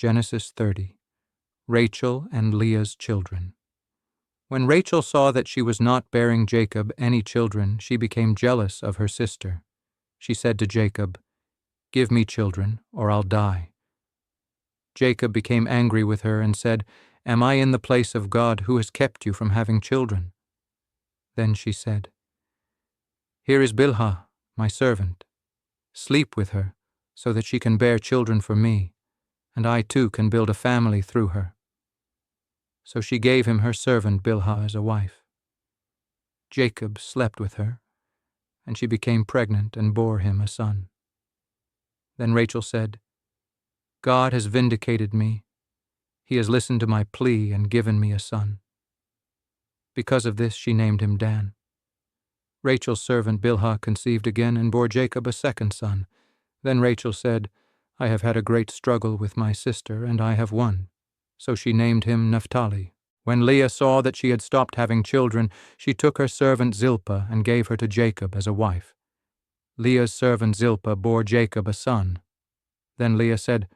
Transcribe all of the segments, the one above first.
Genesis 30. Rachel and Leah's children. When Rachel saw that she was not bearing Jacob any children, she became jealous of her sister. She said to Jacob, "Give me children, or I'll die." Jacob became angry with her and said, "Am I in the place of God who has kept you from having children?" Then she said, "Here is Bilhah, my servant. Sleep with her, so that she can bear children for me, and I too can build a family through her." So she gave him her servant Bilhah as a wife. Jacob slept with her, and she became pregnant and bore him a son. Then Rachel said, "God has vindicated me. He has listened to my plea and given me a son." Because of this she named him Dan. Rachel's servant Bilhah conceived again and bore Jacob a second son. Then Rachel said, "I have had a great struggle with my sister, and I have won." So she named him Naphtali. When Leah saw that she had stopped having children, she took her servant Zilpah and gave her to Jacob as a wife. Leah's servant Zilpah bore Jacob a son. Then Leah said,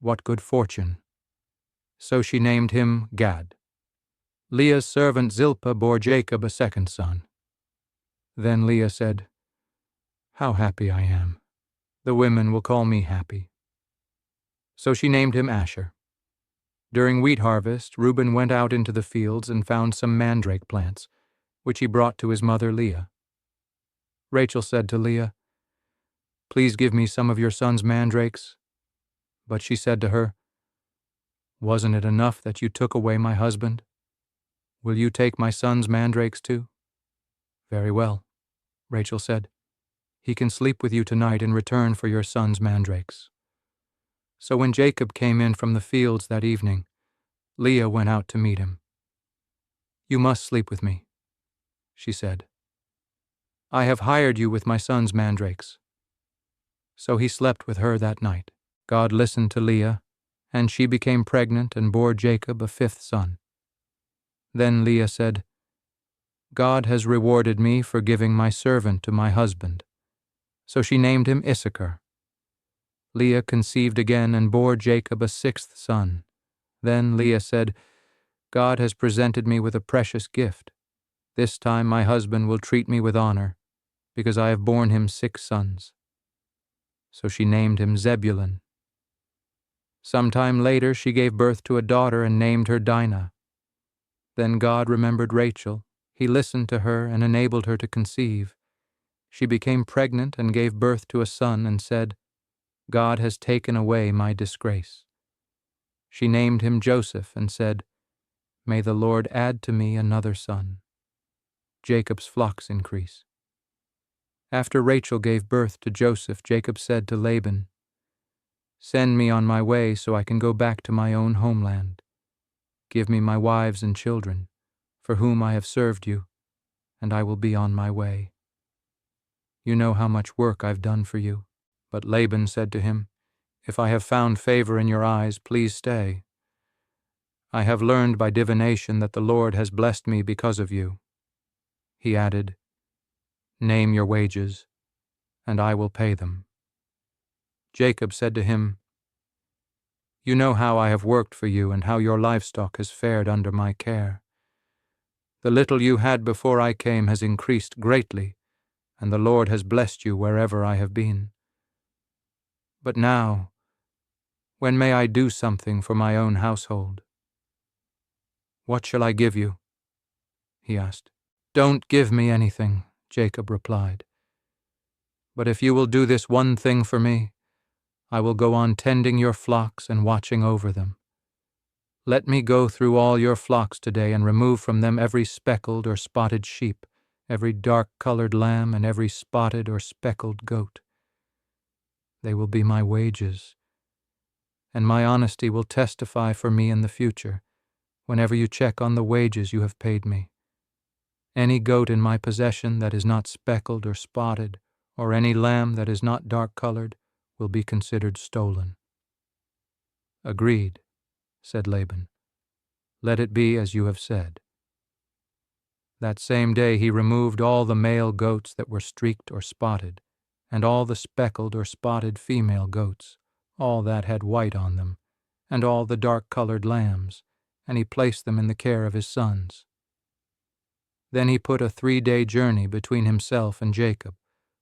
"What good fortune!" So she named him Gad. Leah's servant Zilpah bore Jacob a second son. Then Leah said, "How happy I am! The women will call me happy." So she named him Asher. During wheat harvest, Reuben went out into the fields and found some mandrake plants, which he brought to his mother Leah. Rachel said to Leah, "Please give me some of your son's mandrakes." But she said to her, "Wasn't it enough that you took away my husband? Will you take my son's mandrakes too?" "Very well," Rachel said. "He can sleep with you tonight in return for your son's mandrakes." So when Jacob came in from the fields that evening, Leah went out to meet him. "You must sleep with me," she said. "I have hired you with my son's mandrakes." So he slept with her that night. God listened to Leah, and she became pregnant and bore Jacob a fifth son. Then Leah said, "God has rewarded me for giving my servant to my husband." So she named him Issachar. Leah conceived again and bore Jacob a sixth son. Then Leah said, "God has presented me with a precious gift. This time my husband will treat me with honor, because I have borne him 6 sons." So she named him Zebulun. Some time later she gave birth to a daughter and named her Dinah. Then God remembered Rachel. He listened to her and enabled her to conceive. She became pregnant and gave birth to a son and said, "God has taken away my disgrace." She named him Joseph and said, "May the Lord add to me another son." Jacob's flocks increase. After Rachel gave birth to Joseph, Jacob said to Laban, "Send me on my way so I can go back to my own homeland. Give me my wives and children, for whom I have served you, and I will be on my way. You know how much work I've done for you." But Laban said to him, "If I have found favor in your eyes, please stay. I have learned by divination that the Lord has blessed me because of you." He added, "Name your wages, and I will pay them." Jacob said to him, "You know how I have worked for you and how your livestock has fared under my care. The little you had before I came has increased greatly, and the Lord has blessed you wherever I have been. But now, when may I do something for my own household?" "What shall I give you?" he asked. "Don't give me anything," Jacob replied. "But if you will do this one thing for me, I will go on tending your flocks and watching over them. Let me go through all your flocks today and remove from them every speckled or spotted sheep, every dark-colored lamb, and every spotted or speckled goat. They will be my wages, and my honesty will testify for me in the future, whenever you check on the wages you have paid me. Any goat in my possession that is not speckled or spotted, or any lamb that is not dark-colored, will be considered stolen." "Agreed," said Laban. "Let it be as you have said." That same day he removed all the male goats that were streaked or spotted, and all the speckled or spotted female goats, all that had white on them, and all the dark-colored lambs, and he placed them in the care of his sons. Then he put a 3-day journey between himself and Jacob,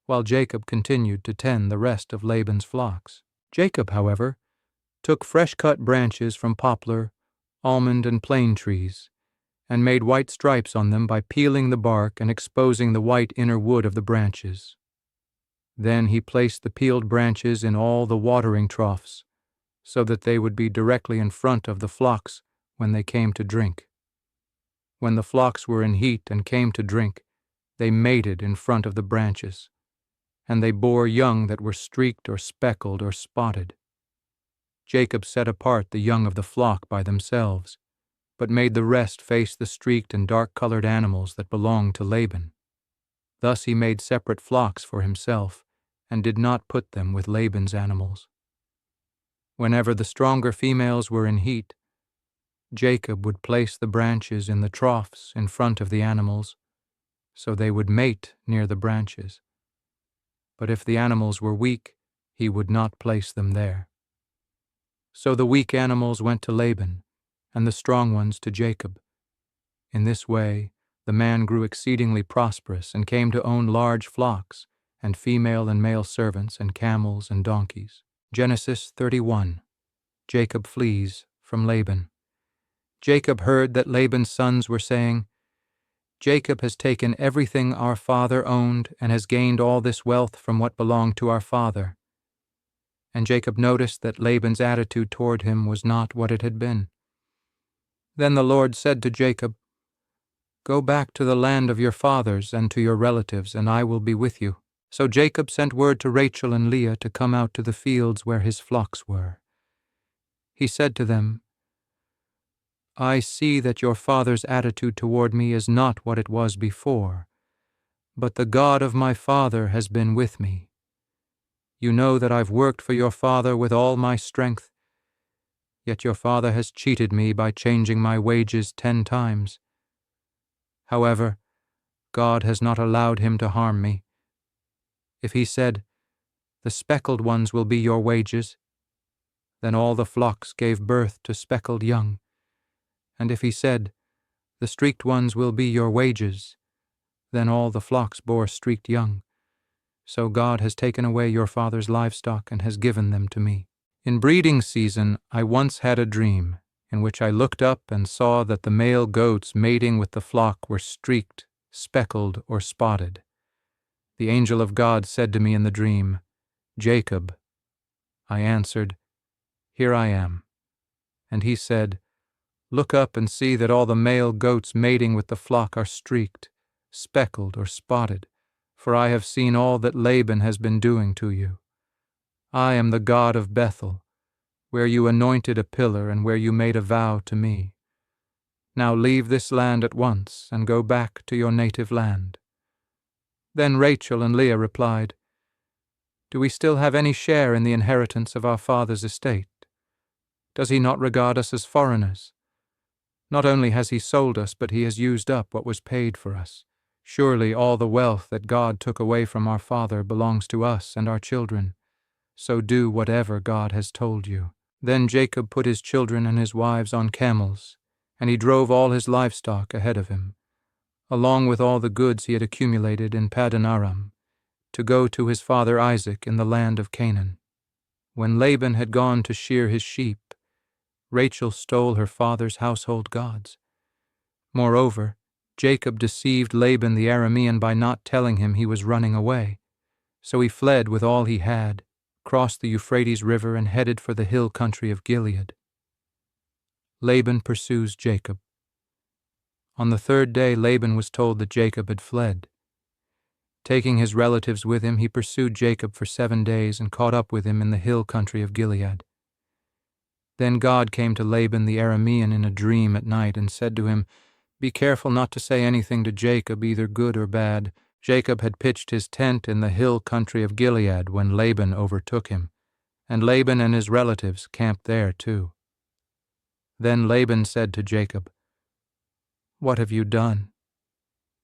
while Jacob continued to tend the rest of Laban's flocks. Jacob, however, took fresh-cut branches from poplar, almond, and plane trees, and made white stripes on them by peeling the bark and exposing the white inner wood of the branches. Then he placed the peeled branches in all the watering troughs, so that they would be directly in front of the flocks when they came to drink. When the flocks were in heat and came to drink, they mated in front of the branches, and they bore young that were streaked or speckled or spotted. Jacob set apart the young of the flock by themselves, but made the rest face the streaked and dark-colored animals that belonged to Laban. Thus he made separate flocks for himself, and did not put them with Laban's animals. Whenever the stronger females were in heat, Jacob would place the branches in the troughs in front of the animals, so they would mate near the branches. But if the animals were weak, he would not place them there. So the weak animals went to Laban, and the strong ones to Jacob. In this way, the man grew exceedingly prosperous and came to own large flocks, and female and male servants, and camels and donkeys. Genesis 31. Jacob flees from Laban. Jacob heard that Laban's sons were saying, "Jacob has taken everything our father owned and has gained all this wealth from what belonged to our father." And Jacob noticed that Laban's attitude toward him was not what it had been. Then the Lord said to Jacob, "Go back to the land of your fathers and to your relatives, and I will be with you." So Jacob sent word to Rachel and Leah to come out to the fields where his flocks were. He said to them, "I see that your father's attitude toward me is not what it was before, but the God of my father has been with me. You know that I've worked for your father with all my strength, yet your father has cheated me by changing my wages 10 times. However, God has not allowed him to harm me. If he said, 'The speckled ones will be your wages,' then all the flocks gave birth to speckled young. And if he said, 'The streaked ones will be your wages,' then all the flocks bore streaked young. So God has taken away your father's livestock and has given them to me. In breeding season I once had a dream, in which I looked up and saw that the male goats mating with the flock were streaked, speckled, or spotted. The angel of God said to me in the dream, 'Jacob.' I answered, 'Here I am.' And he said, 'Look up and see that all the male goats mating with the flock are streaked, speckled, or spotted, for I have seen all that Laban has been doing to you. I am the God of Bethel, where you anointed a pillar and where you made a vow to me. Now leave this land at once and go back to your native land.' Then Rachel and Leah replied, 'Do we still have any share in the inheritance of our father's estate? Does he not regard us as foreigners? Not only has he sold us, but he has used up what was paid for us. Surely all the wealth that God took away from our father belongs to us and our children. So do whatever God has told you.' Then Jacob put his children and his wives on camels, and he drove all his livestock ahead of him, along with all the goods he had accumulated in Paddan Aram, to go to his father Isaac in the land of Canaan. When Laban had gone to shear his sheep, Rachel stole her father's household gods. Moreover, Jacob deceived Laban the Aramean by not telling him he was running away. So he fled with all he had, crossed the Euphrates River, and headed for the hill country of Gilead. Laban pursues Jacob. On the 3rd day Laban was told that Jacob had fled. Taking his relatives with him, he pursued Jacob for 7 days and caught up with him in the hill country of Gilead. Then God came to Laban the Aramean in a dream at night and said to him, 'Be careful not to say anything to Jacob, either good or bad.' Jacob had pitched his tent in the hill country of Gilead when Laban overtook him, and Laban and his relatives camped there too. Then Laban said to Jacob, 'What have you done?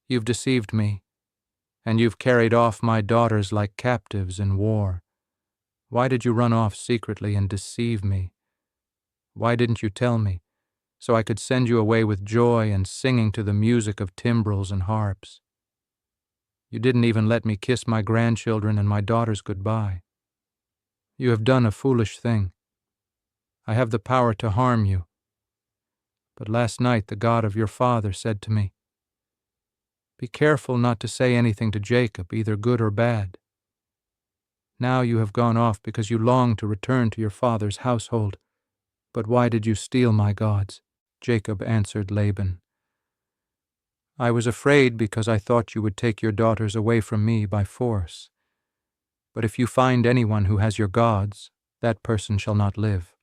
You've deceived me, and you've carried off my daughters like captives in war. Why did you run off secretly and deceive me? Why didn't you tell me, so I could send you away with joy and singing to the music of timbrels and harps? You didn't even let me kiss my grandchildren and my daughters goodbye. You have done a foolish thing. I have the power to harm you. But last night the God of your father said to me, "Be careful not to say anything to Jacob, either good or bad." Now you have gone off because you long to return to your father's household. But why did you steal my gods? Jacob answered Laban, "I was afraid because I thought you would take your daughters away from me by force. But if you find anyone who has your gods, that person shall not live.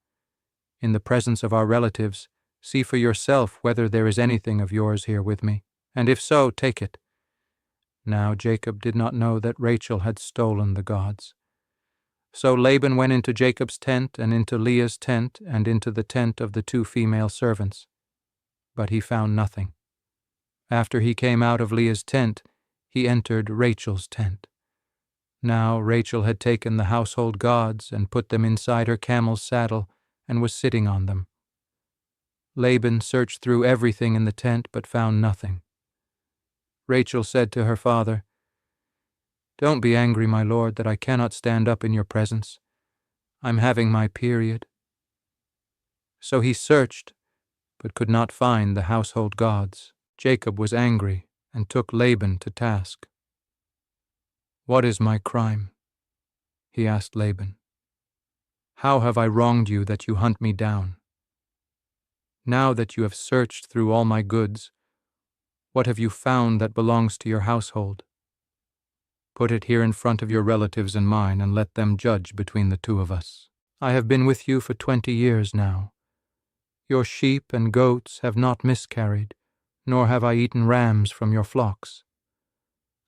In the presence of our relatives, see for yourself whether there is anything of yours here with me, and if so, take it." Now Jacob did not know that Rachel had stolen the gods. So Laban went into Jacob's tent and into Leah's tent and into the tent of the 2 female servants. But he found nothing. After he came out of Leah's tent, he entered Rachel's tent. Now Rachel had taken the household gods and put them inside her camel's saddle and was sitting on them. Laban searched through everything in the tent but found nothing. Rachel said to her father, "Don't be angry, my lord, that I cannot stand up in your presence. I'm having my period." So he searched, but could not find the household gods. Jacob was angry and took Laban to task. "What is my crime?" he asked Laban. "How have I wronged you that you hunt me down? Now that you have searched through all my goods, what have you found that belongs to your household? Put it here in front of your relatives and mine, and let them judge between the 2 of us. I have been with you for 20 years now. Your sheep and goats have not miscarried, nor have I eaten rams from your flocks.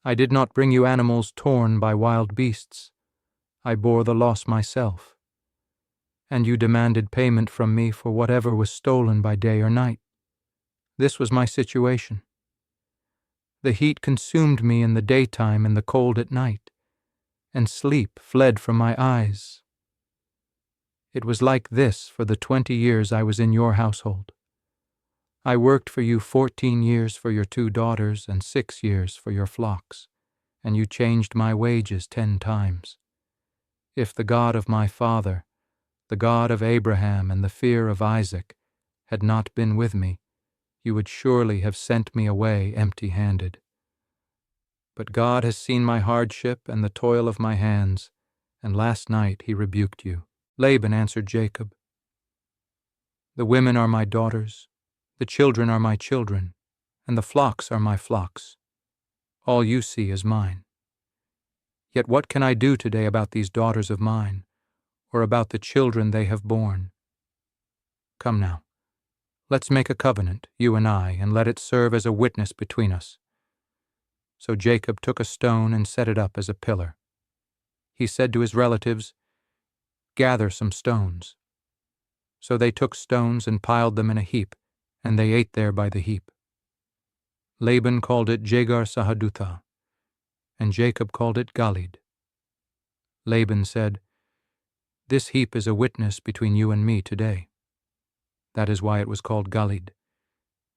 I did not bring you animals torn by wild beasts. I bore the loss myself. And you demanded payment from me for whatever was stolen by day or night. This was my situation. The heat consumed me in the daytime and the cold at night, and sleep fled from my eyes. It was like this for the 20 years I was in your household. I worked for you 14 years for your 2 daughters and 6 years for your flocks, and you changed my wages 10 times. If the God of my father, the God of Abraham and the fear of Isaac, had not been with me, you would surely have sent me away empty-handed. But God has seen my hardship and the toil of my hands, and last night he rebuked you." Laban answered Jacob, "The women are my daughters, the children are my children, and the flocks are my flocks. All you see is mine. Yet what can I do today about these daughters of mine, or about the children they have borne? Come now, let's make a covenant, you and I, and let it serve as a witness between us." So Jacob took a stone and set it up as a pillar. He said to his relatives, "Gather some stones." So they took stones and piled them in a heap, and they ate there by the heap. Laban called it Jegar Sahadutha, and Jacob called it Galid. Laban said, "This heap is a witness between you and me today." That is why it was called Galid.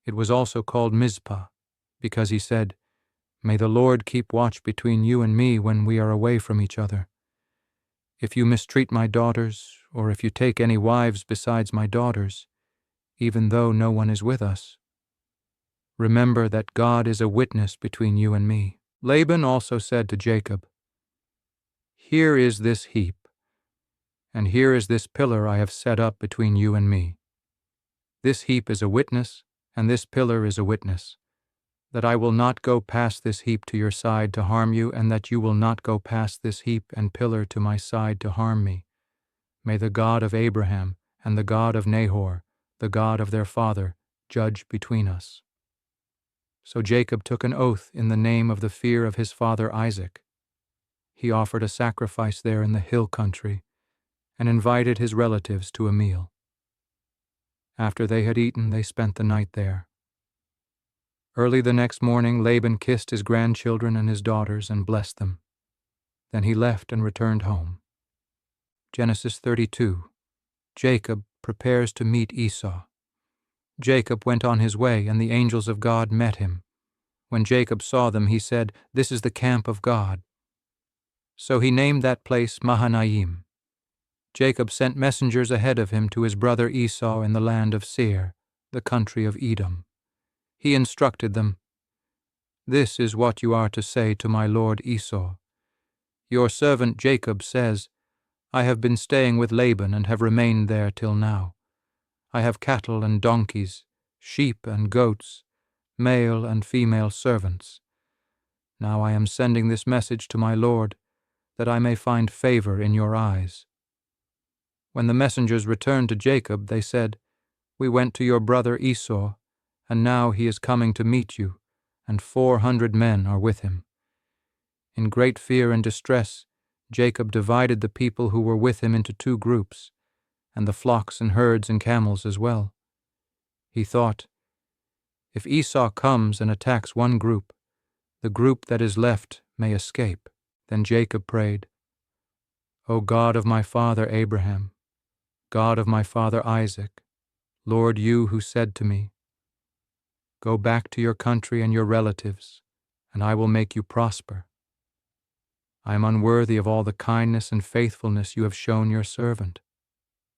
It was also called Mizpah, because he said, "May the Lord keep watch between you and me when we are away from each other. If you mistreat my daughters, or if you take any wives besides my daughters, even though no one is with us, remember that God is a witness between you and me." Laban also said to Jacob, "Here is this heap, and here is this pillar I have set up between you and me. This heap is a witness, and this pillar is a witness, that I will not go past this heap to your side to harm you, and that you will not go past this heap and pillar to my side to harm me. May the God of Abraham and the God of Nahor, the God of their father, judge between us." So Jacob took an oath in the name of the fear of his father Isaac. He offered a sacrifice there in the hill country and invited his relatives to a meal. After they had eaten, they spent the night there. Early the next morning, Laban kissed his grandchildren and his daughters and blessed them. Then he left and returned home. Genesis 32. Jacob prepares to meet Esau. Jacob went on his way, and the angels of God met him. When Jacob saw them, he said, "This is the camp of God." So he named that place Mahanaim. Jacob sent messengers ahead of him to his brother Esau in the land of Seir, the country of Edom. He instructed them, "This is what you are to say to my lord Esau. Your servant Jacob says, I have been staying with Laban and have remained there till now. I have cattle and donkeys, sheep and goats, male and female servants. Now I am sending this message to my lord, that I may find favor in your eyes." When the messengers returned to Jacob, they said, "We went to your brother Esau, and now he is coming to meet you, and 400 men are with him." In great fear and distress, Jacob divided the people who were with him into 2 groups, and the flocks and herds and camels as well. He thought, "If Esau comes and attacks one group, the group that is left may escape." Then Jacob prayed, "O God of my father Abraham, God of my father Isaac, Lord, you who said to me, 'Go back to your country and your relatives, and I will make you prosper.' I am unworthy of all the kindness and faithfulness you have shown your servant.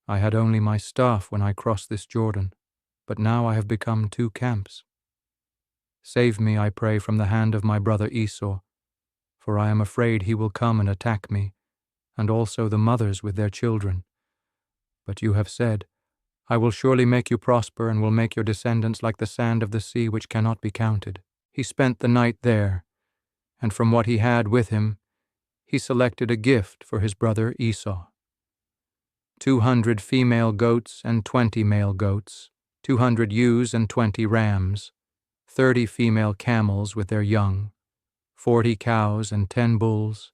I had only my staff when I crossed this Jordan, but now I have become 2 camps. Save me, I pray, from the hand of my brother Esau, for I am afraid he will come and attack me, and also the mothers with their children. But you have said, I will surely make you prosper and will make your descendants like the sand of the sea which cannot be counted." He spent the night there, and from what he had with him, he selected a gift for his brother Esau: 200 female goats and 20 male goats, 200 ewes and 20 rams, 30 female camels with their young, 40 cows and 10 bulls,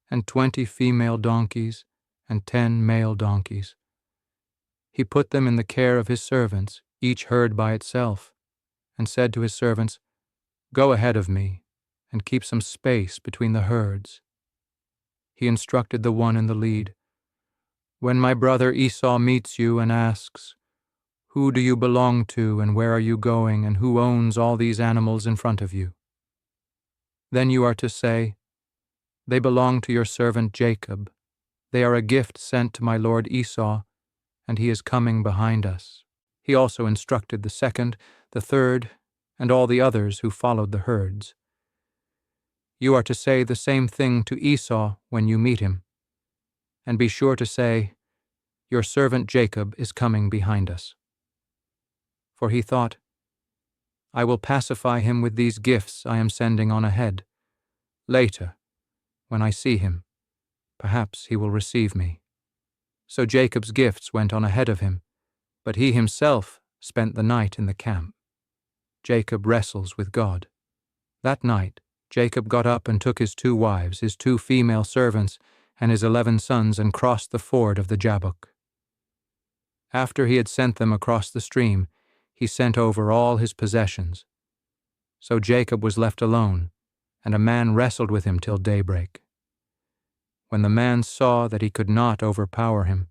and 20 female donkeys and 10 male donkeys. He put them in the care of his servants, each herd by itself, and said to his servants, "Go ahead of me, and keep some space between the herds." He instructed the one in the lead, "When my brother Esau meets you and asks, 'Who do you belong to, and where are you going, and who owns all these animals in front of you?' Then you are to say, 'They belong to your servant Jacob. They are a gift sent to my lord Esau, and he is coming behind us.'" He also instructed the second, the third, and all the others who followed the herds. "You are to say the same thing to Esau when you meet him, and be sure to say, 'Your servant Jacob is coming behind us.'" For he thought, "I will pacify him with these gifts I am sending on ahead. Later, when I see him, perhaps he will receive me." So Jacob's gifts went on ahead of him, but he himself spent the night in the camp. Jacob wrestles with God. That night, Jacob got up and took his 2 wives, his 2 female servants, and his 11 sons and crossed the ford of the Jabbok. After he had sent them across the stream, he sent over all his possessions. So Jacob was left alone, and a man wrestled with him till daybreak. When the man saw that he could not overpower him,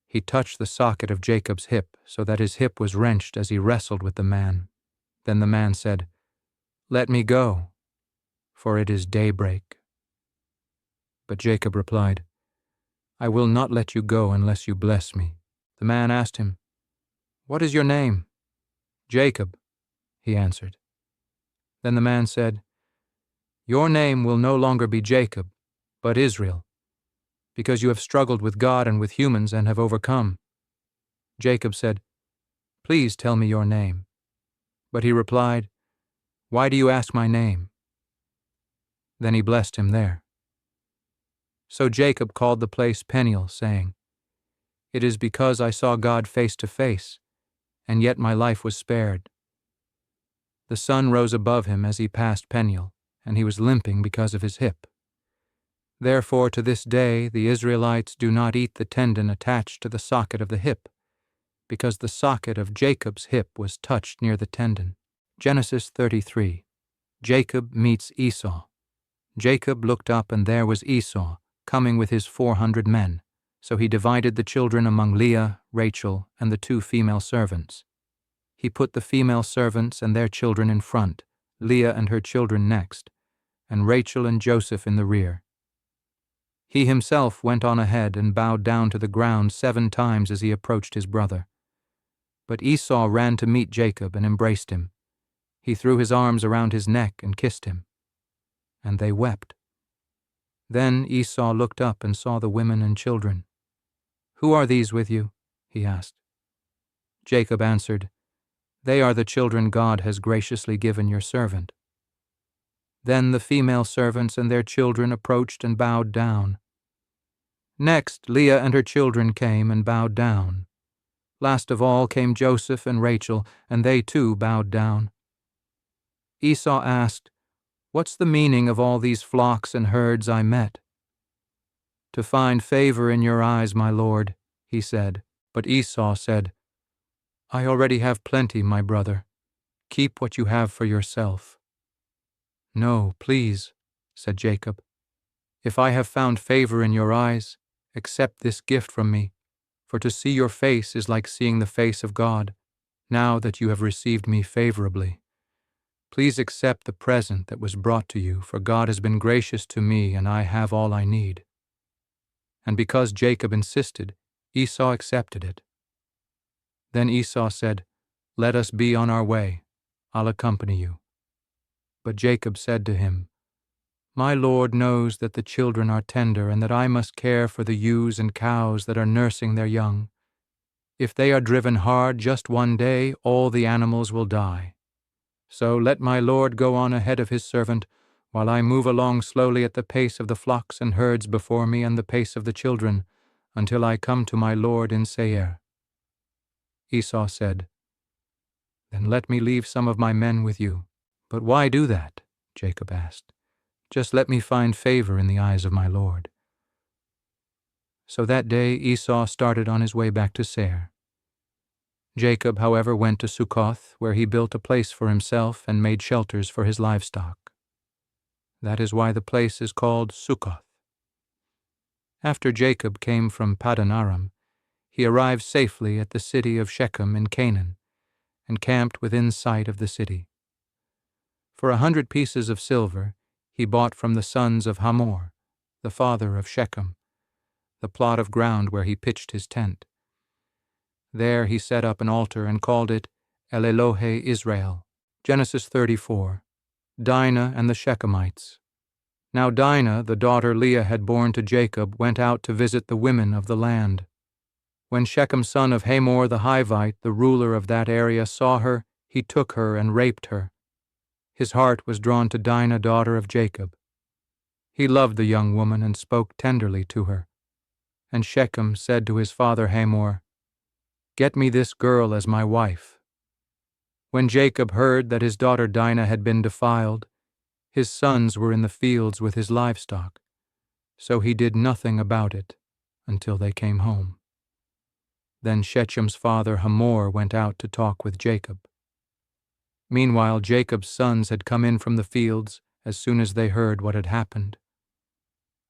he touched the socket of Jacob's hip, so that his hip was wrenched as he wrestled with the man. Then the man said, "Let me go, for it is daybreak." But Jacob replied, "I will not let you go unless you bless me." The man asked him, "What is your name?" "Jacob," he answered. Then the man said, "Your name will no longer be Jacob, but Israel, because you have struggled with God and with humans and have overcome." Jacob said, "Please tell me your name." But he replied, "Why do you ask my name?" Then he blessed him there. So Jacob called the place Peniel, saying, "It is because I saw God face to face, and yet my life was spared." The sun rose above him as he passed Peniel, and he was limping because of his hip. Therefore to this day the Israelites do not eat the tendon attached to the socket of the hip, because the socket of Jacob's hip was touched near the tendon. Genesis 33. Jacob meets Esau. Jacob looked up, and there was Esau, coming with his 400 men. So he divided the children among Leah, Rachel, and the 2 female servants. He put the female servants and their children in front, Leah and her children next, and Rachel and Joseph in the rear. He himself went on ahead and bowed down to the ground 7 times as he approached his brother. But Esau ran to meet Jacob and embraced him. He threw his arms around his neck and kissed him. And they wept. Then Esau looked up and saw the women and children. "Who are these with you?" he asked. Jacob answered, "They are the children God has graciously given your servant." Then the female servants and their children approached and bowed down. Next Leah and her children came and bowed down. Last of all came Joseph and Rachel, and they too bowed down. Esau asked, "What's the meaning of all these flocks and herds I met?" "To find favor in your eyes, my lord," he said. But Esau said, "I already have plenty, my brother. Keep what you have for yourself." "No, please," said Jacob. "If I have found favor in your eyes, accept this gift from me, for to see your face is like seeing the face of God, now that you have received me favorably. Please accept the present that was brought to you, for God has been gracious to me and I have all I need." And because Jacob insisted, Esau accepted it. Then Esau said, "Let us be on our way. I'll accompany you." But Jacob said to him, "My Lord knows that the children are tender and that I must care for the ewes and cows that are nursing their young. If they are driven hard just one day, all the animals will die. So let my Lord go on ahead of his servant, while I move along slowly at the pace of the flocks and herds before me and the pace of the children, until I come to my Lord in Seir." Esau said, "Then let me leave some of my men with you." "But why do that?" Jacob asked. "Just let me find favor in the eyes of my Lord." So that day Esau started on his way back to Seir. Jacob, however, went to Succoth, where he built a place for himself and made shelters for his livestock. That is why the place is called Succoth. After Jacob came from Paddan Aram, he arrived safely at the city of Shechem in Canaan, and camped within sight of the city. For 100 pieces of silver he bought from the sons of Hamor, the father of Shechem, the plot of ground where he pitched his tent. There he set up an altar and called it El Elohe Israel. Genesis 34. Dinah and the Shechemites. Now Dinah, the daughter Leah had borne to Jacob, went out to visit the women of the land. When Shechem son of Hamor the Hivite, the ruler of that area, saw her, he took her and raped her. His heart was drawn to Dinah, daughter of Jacob. He loved the young woman and spoke tenderly to her. And Shechem said to his father Hamor, "Get me this girl as my wife." When Jacob heard that his daughter Dinah had been defiled, his sons were in the fields with his livestock, so he did nothing about it until they came home. Then Shechem's father Hamor went out to talk with Jacob. Meanwhile Jacob's sons had come in from the fields as soon as they heard what had happened.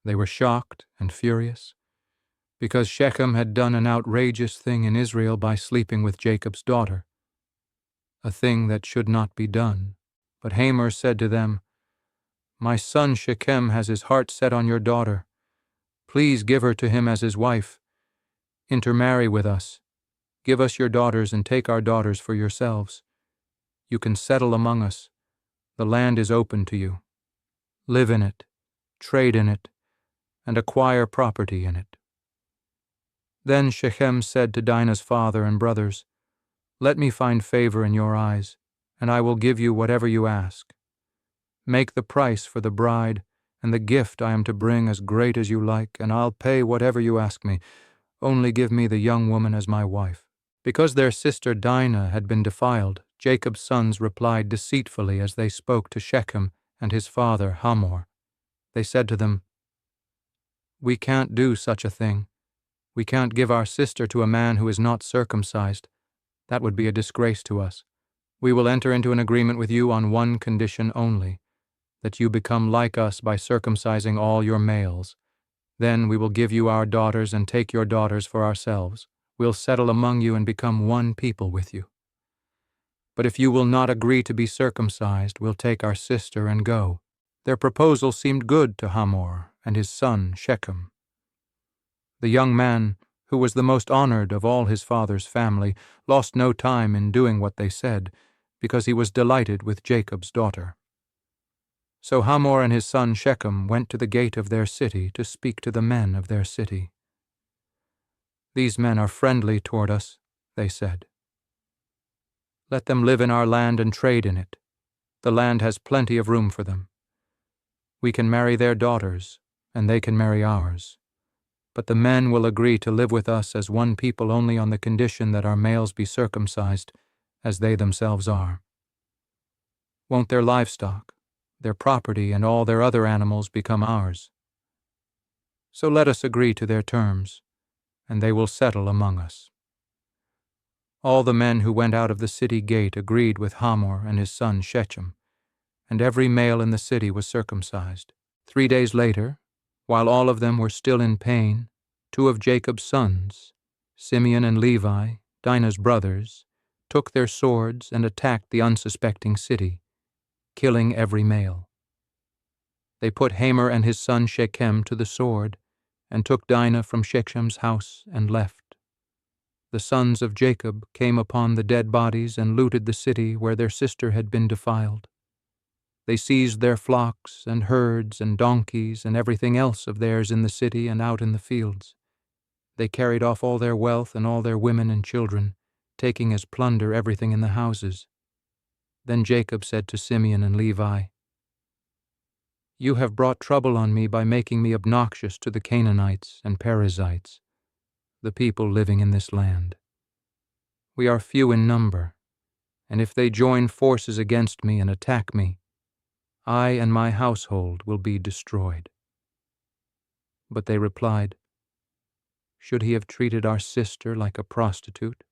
They were shocked and furious, because Shechem had done an outrageous thing in Israel by sleeping with Jacob's daughter, a thing that should not be done. But Hamor said to them, "My son Shechem has his heart set on your daughter. Please give her to him as his wife. Intermarry with us. Give us your daughters and take our daughters for yourselves. You can settle among us. The land is open to you. Live in it, trade in it, and acquire property in it." Then Shechem said to Dinah's father and brothers, "Let me find favor in your eyes, and I will give you whatever you ask. Make the price for the bride and the gift I am to bring as great as you like, and I'll pay whatever you ask me. Only give me the young woman as my wife." Because their sister Dinah had been defiled, Jacob's sons replied deceitfully as they spoke to Shechem and his father Hamor. They said to them, "We can't do such a thing. We can't give our sister to a man who is not circumcised. That would be a disgrace to us. We will enter into an agreement with you on one condition only, that you become like us by circumcising all your males. Then we will give you our daughters and take your daughters for ourselves. We'll settle among you and become one people with you. But if you will not agree to be circumcised, we'll take our sister and go." Their proposal seemed good to Hamor and his son Shechem. The young man, who was the most honored of all his father's family, lost no time in doing what they said, because he was delighted with Jacob's daughter. So Hamor and his son Shechem went to the gate of their city to speak to the men of their city. "These men are friendly toward us," they said. "Let them live in our land and trade in it. The land has plenty of room for them. We can marry their daughters, and they can marry ours. But the men will agree to live with us as one people only on the condition that our males be circumcised, as they themselves are. Won't their livestock, their property, and all their other animals become ours? So let us agree to their terms, and they will settle among us." All the men who went out of the city gate agreed with Hamor and his son Shechem, and every male in the city was circumcised. 3 days later, while all of them were still in pain, 2 of Jacob's sons, Simeon and Levi, Dinah's brothers, took their swords and attacked the unsuspecting city, killing every male. They put Hamor and his son Shechem to the sword, and took Dinah from Shechem's house and left. The sons of Jacob came upon the dead bodies and looted the city where their sister had been defiled. They seized their flocks and herds and donkeys and everything else of theirs in the city and out in the fields. They carried off all their wealth and all their women and children, taking as plunder everything in the houses. Then Jacob said to Simeon and Levi, "You have brought trouble on me by making me obnoxious to the Canaanites and Perizzites, the people living in this land. We are few in number, and if they join forces against me and attack me, I and my household will be destroyed." But they replied, "Should he have treated our sister like a prostitute?